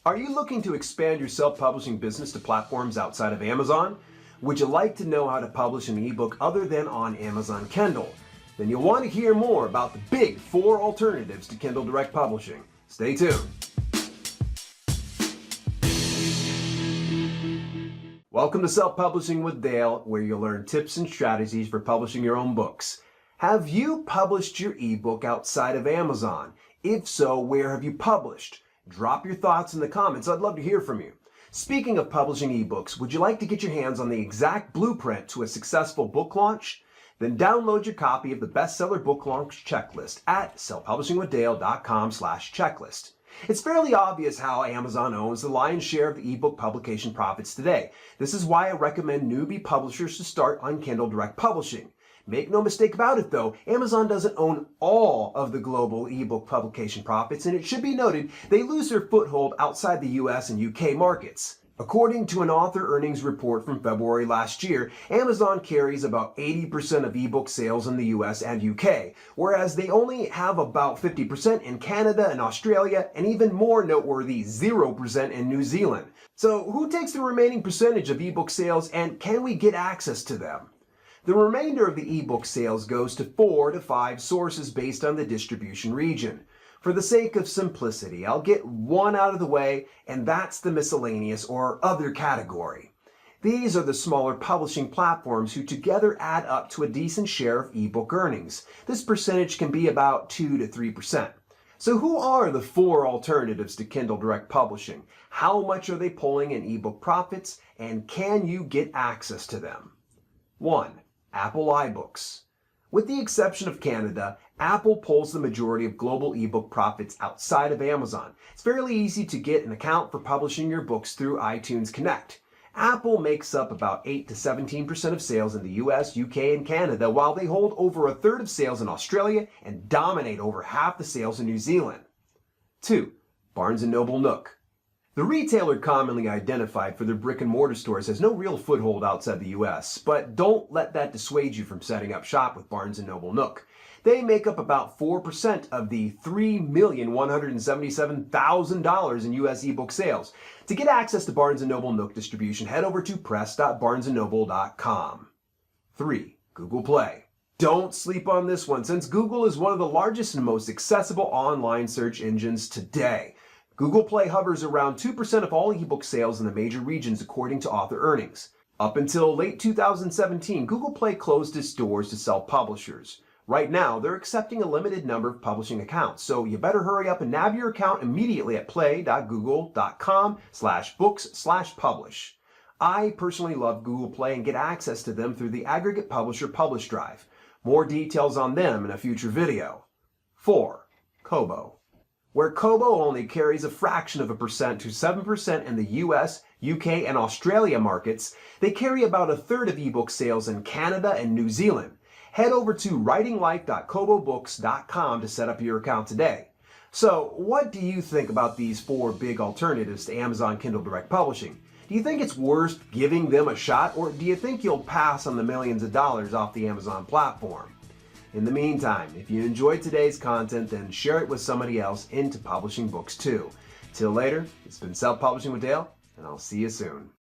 Are you looking to expand your self-publishing business to platforms outside of Amazon? Would you like to know how to publish an ebook other than on Amazon Kindle? Then you'll want to hear more about the big 4 alternatives to Kindle Direct Publishing. Stay tuned. Welcome to Self-Publishing with Dale, where you'll learn tips and strategies for publishing your own books. Have you published your ebook outside of Amazon? If so, where have you published? Drop your thoughts in the comments. I'd love to hear from you. Speaking of publishing ebooks, would you like to get your hands on the exact blueprint to a successful book launch? Then download your copy of the bestseller book launch checklist at selfpublishingwithdale.com/checklist. It's fairly obvious how Amazon owns the lion's share of the ebook publication profits today. This is why I recommend newbie publishers to start on Kindle Direct Publishing. Make no mistake about it though, Amazon doesn't own all of the global ebook publication profits, and it should be noted they lose their foothold outside the US and UK markets. According to an author earnings report from February last year, Amazon carries about 80% of ebook sales in the US and UK, whereas they only have about 50% in Canada and Australia, and even more noteworthy, 0% in New Zealand. So who takes the remaining percentage of ebook sales, and can we get access to them? The remainder of the ebook sales goes to 4 to 5 sources based on the distribution region. For the sake of simplicity, I'll get one out of the way, and that's the miscellaneous or other category. These are the smaller publishing platforms who together add up to a decent share of ebook earnings. This percentage can be about 2 to 3%. So who are the 4 alternatives to Kindle Direct Publishing? How much are they pulling in ebook profits, and can you get access to them? 1. Apple iBooks. With the exception of Canada, Apple pulls the majority of global ebook profits outside of Amazon. It's fairly easy to get an account for publishing your books through iTunes Connect. Apple makes up about 8 to 17% of sales in the US, UK, and Canada, while they hold over a third of sales in Australia and dominate over half the sales in New Zealand. 2. Barnes & Noble Nook. The retailer commonly identified for their brick-and-mortar stores has no real foothold outside the US, but don't let that dissuade you from setting up shop with Barnes & Noble Nook. They make up about 4% of the $3,177,000 in US ebook sales. To get access to Barnes & Noble Nook distribution, head over to press.barnesandnoble.com. 3. Google Play. Don't sleep on this one, since Google is one of the largest and most accessible online search engines today. Google Play hovers around 2% of all ebook sales in the major regions according to author earnings. Up until late 2017, Google Play closed its doors to self-publishers. Right now, they're accepting a limited number of publishing accounts, so you better hurry up and nab your account immediately at play.google.com/books/publish. I personally love Google Play and get access to them through the Aggregate Publisher Publish Drive. More details on them in a future video. 4. Kobo. Where Kobo only carries a fraction of a percent to 7% in the US, UK, and Australia markets, they carry about a third of ebook sales in Canada and New Zealand. Head over to writinglife.kobobooks.com to set up your account today. So, what do you think about these 4 big alternatives to Amazon Kindle Direct Publishing? Do you think it's worth giving them a shot, or do you think you'll pass on the millions of dollars off the Amazon platform? In the meantime, if you enjoyed today's content, then share it with somebody else into publishing books too. Till later, it's been Self-Publishing with Dale, and I'll see you soon.